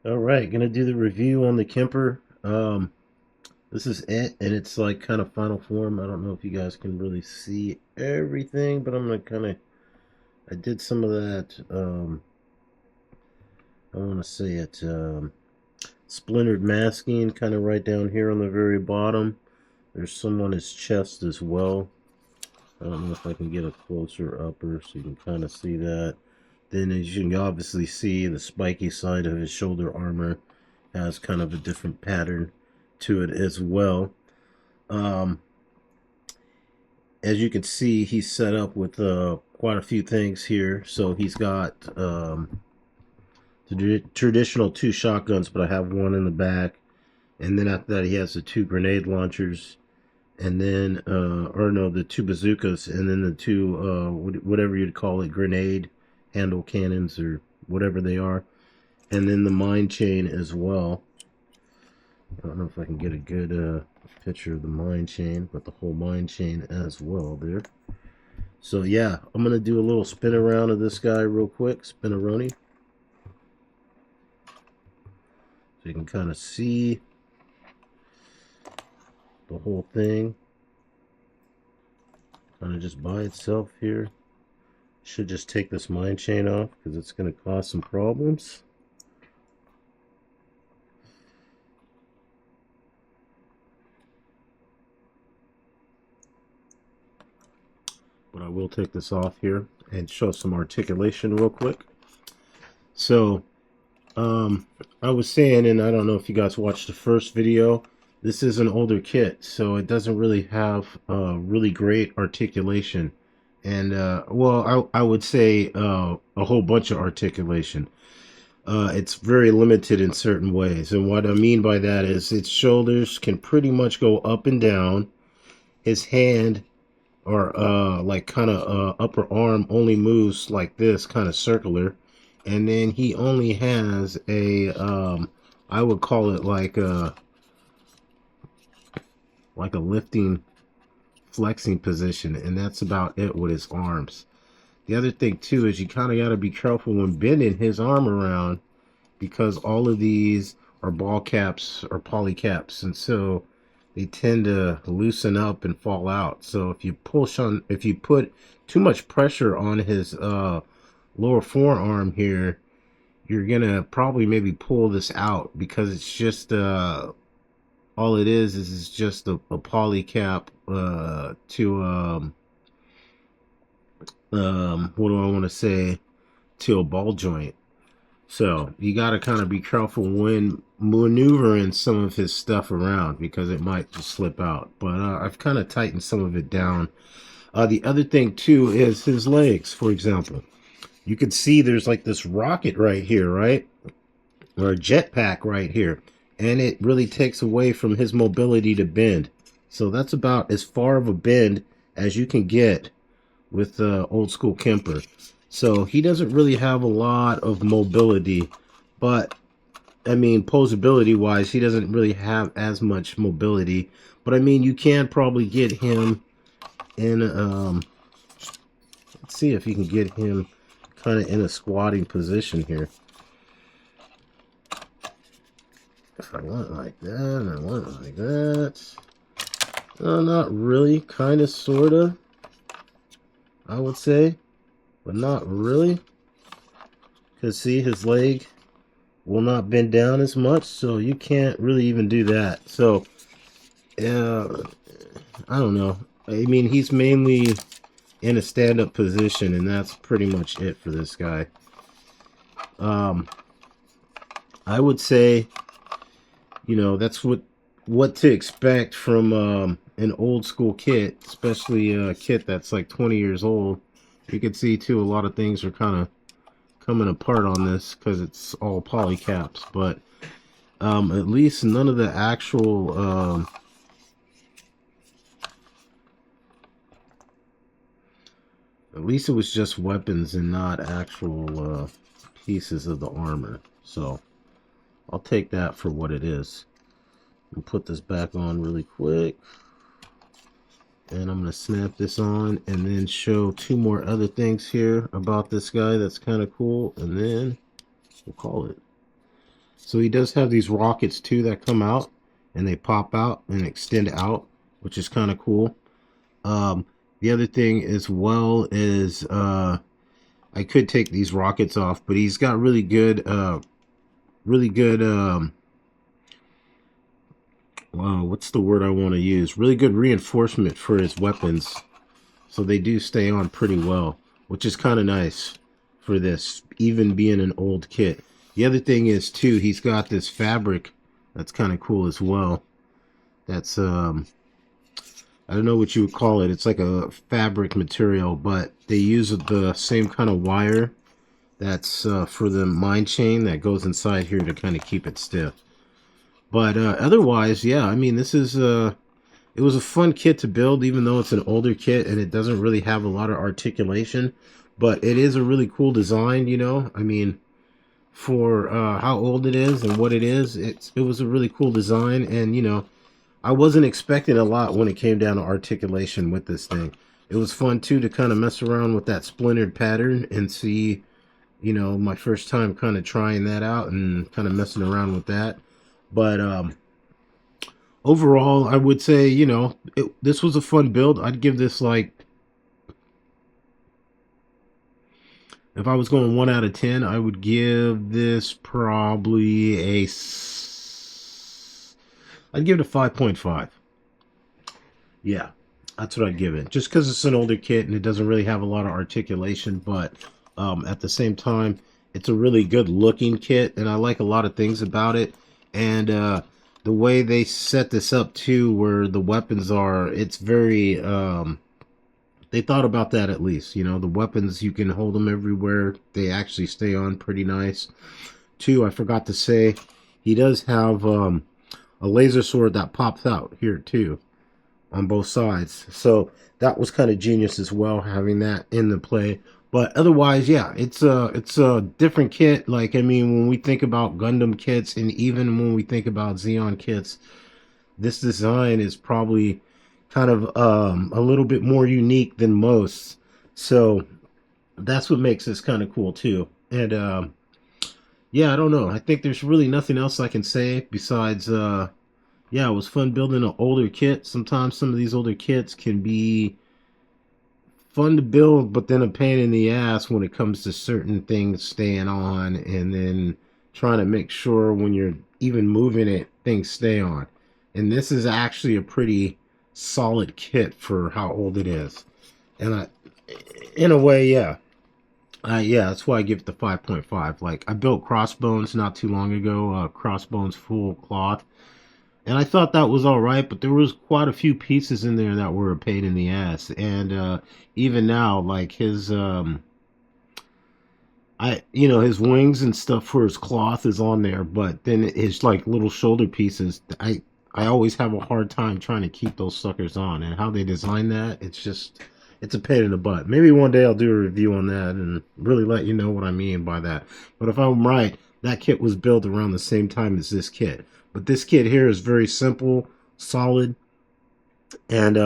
All right, gonna do the review on the Kemper. This is it, and it's like kind of final form. I don't know if you guys can really see everything, but I'm gonna kind of. I did some of that. I want to say it. Splintered masking, kind of right down here on the very bottom. There's some on his chest as well. I don't know if I can get a closer upper so you can kind of see that. Then, as you can obviously see, the spiky side of his shoulder armor has kind of a different pattern to it as well. Um, as you can see, he's set up with quite a few things here. So he's got the traditional two shotguns, but I have one in the back. And then after that, he has the two grenade launchers. And then, or no, the two bazookas. And then the two, whatever you'd call it, grenade handle cannons or whatever they are. And then the mine chain as well. I don't know if I can get a good picture of the mine chain, but the whole mine chain as well there. So yeah, I'm going to do a little spin around of this guy real quick. Spin-a-roni. So you can kind of see the whole thing. Kind of just by itself here. Should just take this mine chain off because it's going to cause some problems. But I will take this off here and show some articulation real quick. So, I was saying, and I don't know if you guys watched the first video, this is an older kit, so it doesn't really have really great articulation. And, well, I would say a whole bunch of articulation. It's very limited in certain ways. And what I mean by that is its shoulders can pretty much go up and down. His hand or like kind of upper arm only moves like this, kind of circular, and then he only has a I would call it like a lifting flexing position, and that's about it with his arms. The other thing too is you kind of got to be careful when bending his arm around because all of these are ball caps or poly caps, and so they tend to loosen up and fall out. So if you put too much pressure on his lower forearm here, you're gonna probably maybe pull this out because it's just all it is it's just a poly cap to what do I want to say, to a ball joint. So you got to kind of be careful when maneuvering some of his stuff around because it might just slip out. But I've kind of tightened some of it down. The other thing too is his legs, for example. You can see there's like this rocket right here, right? Or a jetpack right here. And it really takes away from his mobility to bend. So that's about as far of a bend as you can get with old school Kemper. So he doesn't really have a lot of mobility, but I mean, posability wise, he doesn't really have as much mobility. But I mean, you can probably get him in, let's see if you can get him kind of in a squatting position here. If I want like that, and I want like that. Not really, kind of, sort of, I would say. But not really. Because see, his leg will not bend down as much, so you can't really even do that. So, I don't know. I mean, he's mainly in a stand-up position, and that's pretty much it for this guy. I would say, you know, that's what to expect from an old school kit, especially a kit that's like 20 years old. You can see too a lot of things are kind of coming apart on this because it's all poly caps, but at least none of the actual at least it was just weapons and not actual pieces of the armor. So I'll take that for what it is. I'll put this back on really quick. And I'm going to snap this on and then show two more other things here about this guy that's kind of cool. And then we'll call it. So he does have these rockets too that come out and they pop out and extend out, which is kind of cool. The other thing as well is I could take these rockets off, but he's got really good what's the word I want to use? Really good reinforcement for his weapons. So they do stay on pretty well, which is kind of nice for this, even being an old kit. The other thing is, too, he's got this fabric that's kind of cool as well. That's, I don't know what you would call it. It's like a fabric material, but they use the same kind of wire that's for the mine chain that goes inside here to kind of keep it stiff. But otherwise, yeah, I mean, this is it was a fun kit to build, even though it's an older kit and it doesn't really have a lot of articulation. But it is a really cool design, you know. I mean, for how old it is and what it is, it was a really cool design. And, you know, I wasn't expecting a lot when it came down to articulation with this thing. It was fun, too, to kind of mess around with that splintered pattern and see, you know, my first time kind of trying that out and kind of messing around with that. But overall, I would say, you know, this was a fun build. I'd give this like, if I was going 1 out of 10, I would give this probably I'd give it a 5.5. Yeah, that's what I'd give it. Just because it's an older kit and it doesn't really have a lot of articulation, but at the same time, it's a really good looking kit, and I like a lot of things about it. And the way they set this up too, where the weapons are, it's very they thought about that at least. You know, the weapons, you can hold them everywhere. They actually stay on pretty nice. Two, I forgot to say, he does have a laser sword that pops out here too on both sides. So that was kind of genius as well, having that in the play. But otherwise, yeah, it's a different kit. Like, I mean, when we think about Gundam kits, and even when we think about Xeon kits, this design is probably kind of a little bit more unique than most. So that's what makes this kind of cool too. And yeah, I don't know. I think there's really nothing else I can say besides yeah, it was fun building an older kit. Sometimes some of these older kits can be fun to build, but then a pain in the ass when it comes to certain things staying on, and then trying to make sure when you're even moving it, things stay on. And this is actually a pretty solid kit for how old it is. And in a way, yeah. Yeah, that's why I give it the 5.5. Like, I built Crossbones not too long ago, Crossbones full cloth. And I thought that was all right, but there was quite a few pieces in there that were a pain in the ass. And even now, like his, you know, his wings and stuff for his cloth is on there, but then his like little shoulder pieces, I always have a hard time trying to keep those suckers on. And how they design that, it's just, it's a pain in the butt. Maybe one day I'll do a review on that and really let you know what I mean by that. But if I'm right, that kit was built around the same time as this kit. But this kit here is very simple, solid, and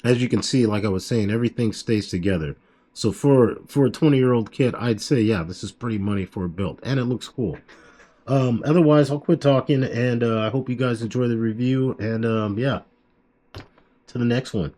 as you can see, like I was saying, everything stays together. So for a 20-year-old kit, I'd say, yeah, this is pretty money for a build, and it looks cool. Otherwise, I'll quit talking, and I hope you guys enjoy the review, and yeah, to the next one.